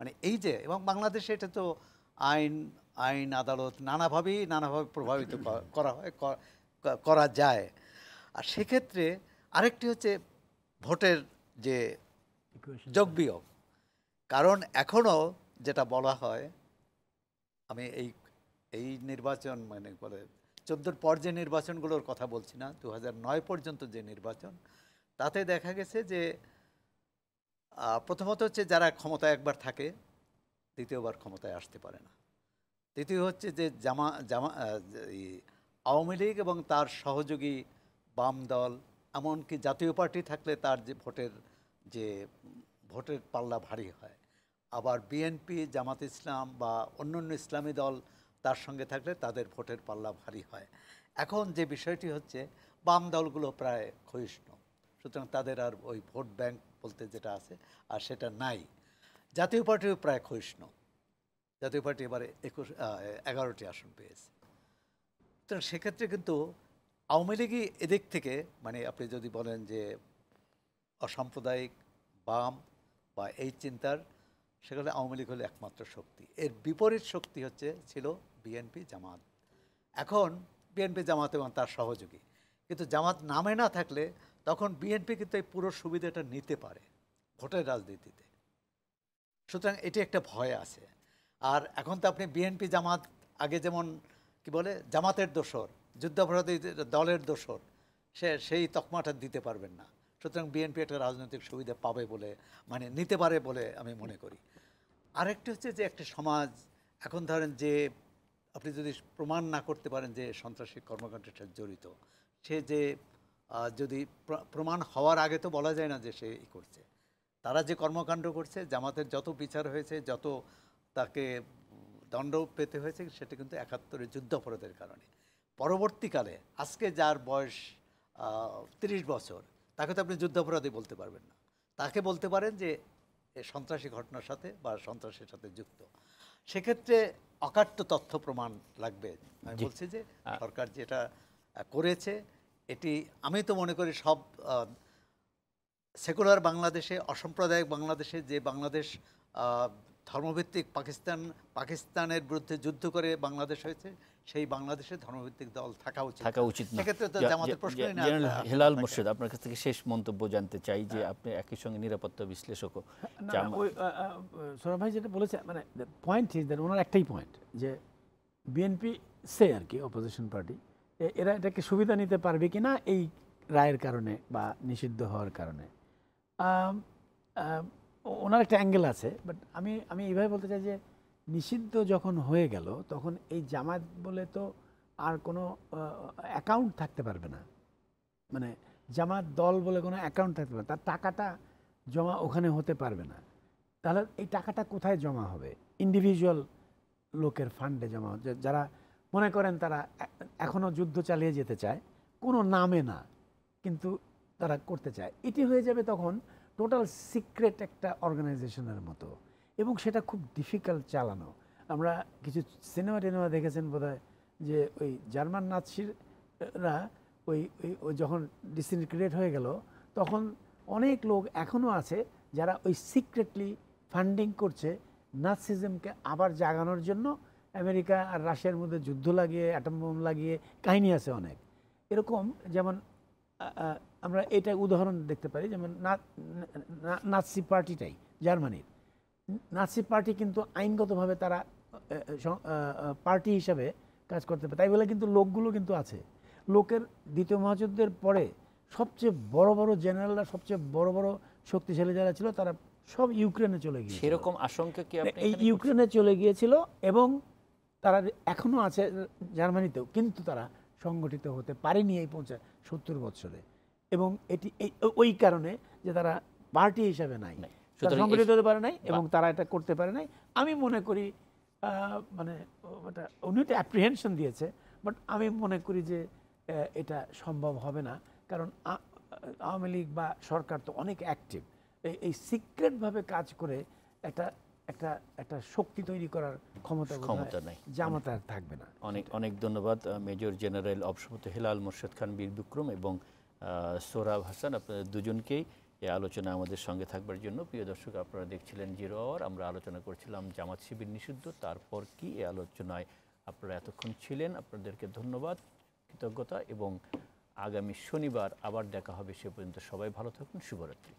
মানে এই যে, এবং বাংলাদেশে এটা তো আইন আদালত নানাভাবে প্রভাবিত করা হয়, করা যায়। আর সেক্ষেত্রে আরেকটি হচ্ছে ভোটের যে যোগ বিয়োগ। কারণ এখনও যেটা বলা হয়, আমি এই নির্বাচন মানে বলে 14 পর যে নির্বাচনগুলোর কথা বলছি না, 2009 পর্যন্ত যে নির্বাচন, তাতে দেখা গেছে যে প্রথমত হচ্ছে যারা ক্ষমতায় একবার থাকে দ্বিতীয়বার ক্ষমতায় আসতে পারে না। তৃতীয় হচ্ছে যে আওয়ামী লীগ এবং তার সহযোগী বাম দল, এমনকি জাতীয় পার্টি থাকলে তার যে ভোটের পাল্লা ভারী হয়। আবার বিএনপি, জামাত ইসলাম বা অন্যান্য ইসলামী দল তার সঙ্গে থাকলে তাদের ভোটের পাল্লা ভারী হয়। এখন যে বিষয়টি হচ্ছে, বাম দলগুলো প্রায় ক্ষয়িষ্ণু, সুতরাং তাদের আর ওই ভোট ব্যাংক বলতে যেটা আছে আর সেটা নাই। জাতীয় পার্টিও প্রায় ক্ষয়িষ্ণু, জাতীয় পার্টি এবারে 11টি আসন পেয়েছে। সুতরাং সেক্ষেত্রে কিন্তু আওয়ামী লীগই এদিক থেকে, মানে আপনি যদি বলেন যে অসাম্প্রদায়িক বাম বা এই চিন্তার, সেখানে আওয়ামী লীগ হলো একমাত্র শক্তি। এর বিপরীত শক্তি ছিল বিএনপি, জামাত। এখন বিএনপি, জামাত এবং তার সহযোগী, কিন্তু জামাত নামে না থাকলে তখন বিএনপি কিন্তু এই পুরো সুবিধাটা নিতে পারে ভোটের রাজনীতিতে। সুতরাং এটি একটা ভয় আছে। আর এখন তো আপনি বিএনপি, জামাত আগে যেমন কি বলে জামাতের দোসর, যুদ্ধাপরাধী দলের দোসর, সেই তকমাটা দিতে পারবেন না। সুতরাং বিএনপি একটা রাজনৈতিক সুবিধা পাবে বলে, মানে নিতে পারে বলে আমি মনে করি। আরেকটি হচ্ছে যে একটা সমাজ, এখন ধরেন যে আপনি যদি প্রমাণ না করতে পারেন যে সন্ত্রাসী কর্মকাণ্ডের সাথে জড়িত, সে যে যদি প্রমাণ হওয়ার আগে তো বলা যায় না যে সে করছে। তারা যে কর্মকাণ্ড করছে, জামাতের যত বিচার হয়েছে, যত তাকে দণ্ড পেতে হয়েছে, সেটা কিন্তু 71-এর যুদ্ধাপরাধের কারণে। পরবর্তীকালে আজকে যার বয়স 30 বছর, তাকে তো আপনি যুদ্ধাপরাধী বলতে পারবেন না। তাকে বলতে পারেন যে সন্ত্রাসী ঘটনার সাথে বা সন্ত্রাসের সাথে যুক্ত। সেক্ষেত্রে অকাট্য তথ্য প্রমাণ লাগবে। আমি বলছি যে সরকার যেটা করেছে, এটি আমি তো মনে করি সব সেকুলার বাংলাদেশে, অসাম্প্রদায়িক বাংলাদেশে, যে বাংলাদেশ ধর্মভিত্তিক পাকিস্তানের বিরুদ্ধে যুদ্ধ করে বাংলাদেশ হয়েছে, সেই বাংলাদেশে ধর্মভিত্তিক দল থাকা উচিত। সেক্ষেত্রে তো জামাতের প্রশ্নই না। হেলাল মোর্শেদ, আপনার কাছ থেকে শেষ মন্তব্য জানতে চাই যে আপনি একই সঙ্গে নিরাপত্তা বিশ্লেষকও। সৌরভ ভাই যেটা বলেছে, মানে পয়েন্ট ইজ দ্যাট, ওনার একটাই পয়েন্ট যে বিএনপি আর কি অপোজিশন পার্টি, এরা এটাকে সুবিধা নিতে পারবে কিনা এই রায়ের কারণে বা নিষিদ্ধ হওয়ার কারণে। ওনার একটা অ্যাঙ্গেল আছে, বাট আমি এইভাবে বলতে চাই যে নিষিদ্ধ যখন হয়ে গেল, তখন এই জামাত বলে তো আর কোনো অ্যাকাউন্ট থাকতে পারবে না। মানে জামাত দল বলে কোনো অ্যাকাউন্ট থাকতে পারবে না, তার টাকাটা জমা ওখানে হতে পারবে না। তাহলে এই টাকাটা কোথায় জমা হবে? ইন্ডিভিজুয়াল লোকের ফান্ডে জমা, যারা মনে করেন তারা এখনও যুদ্ধ চালিয়ে যেতে চায়, কোনো নামে না, কিন্তু তারা করতে চায়। এটি হয়ে যাবে তখন টোটাল সিক্রেট একটা অর্গানাইজেশনের মতো, এবং সেটা খুব ডিফিকাল্ট চালানো। আমরা কিছু সিনেমা দেখেছেন বোধহয়, যে ওই জার্মান নাৎসিরা ওই যখন ডিসইন্টিগ্রেট হয়ে গেল, তখন অনেক লোক এখনও আছে যারা ওই সিক্রেটলি ফান্ডিং করছে নাৎসিজমকে আবার জাগানোর জন্য। আমেরিকা আর রাশিয়ার মধ্যে যুদ্ধ লাগিয়ে, অ্যাটম বোম লাগিয়ে কাহিনী আছে অনেক এরকম। যেমন আমরা এটা উদাহরণ দেখতে পারি, যেমন নাৎসি পার্টিটাই, জার্মানির নাৎসি পার্টি কিন্তু আইনগতভাবে তারা পার্টি হিসাবে কাজ করতে পারে, তাই বলে কিন্তু লোকগুলো কিন্তু আছে। লোকের দ্বিতীয় মহাযুদ্ধের পরে সবচেয়ে বড় বড় জেনারেলরা, সবচেয়ে বড় বড় শক্তিশালী যারা ছিল, তারা সব ইউক্রেনে চলে গিয়েছিল। সেরকম আশঙ্কা কি আপনি? এই ইউক্রেনে চলে গিয়েছিল, এবং তারা এখনও আছে জার্মানিতেও, কিন্তু তারা সংগঠিত হতে পারেনি এই 70 বছরে। এবং এটি ওই কারণে যে তারা পার্টি হিসাবে নাই, তারা সংগঠিত হতে পারে নাই, এবং তারা এটা করতে পারে নাই। আমি মনে করি মানে ওটা উনি তো অ্যাপ্রিহেনশন দিয়েছে, বাট আমি মনে করি যে এটা সম্ভব হবে না। কারণ আওয়ামী লীগ বা সরকার তো অনেক অ্যাক্টিভ, এই সিক্রেটভাবে কাজ করে একটা একটা একটা শক্তি তৈরি করার ক্ষমতা ক্ষমতা নাই। জামাত আর থাকবে না। অনেক অনেক ধন্যবাদ মেজর জেনারেল অবসরপ্রাপ্ত হেলাল মোর্শেদ খান বীর বিক্রম এবং সোহরাব হাসান, আপনাদের দুজনকেই এই আলোচনা আমাদের সঙ্গে থাকবার জন্য। প্রিয় দর্শক, আপনারা দেখছিলেন জিরো আওয়ার। আমরা আলোচনা করছিলাম জামাত শিবির নিষিদ্ধ, তারপর কি এই আলোচনায় আপনারা এতক্ষণ ছিলেন। আপনাদেরকে ধন্যবাদ, কৃতজ্ঞতা, এবং আগামী শনিবার আবার দেখা হবে। সে পর্যন্ত সবাই ভালো থাকুন। শুভরাত্রি।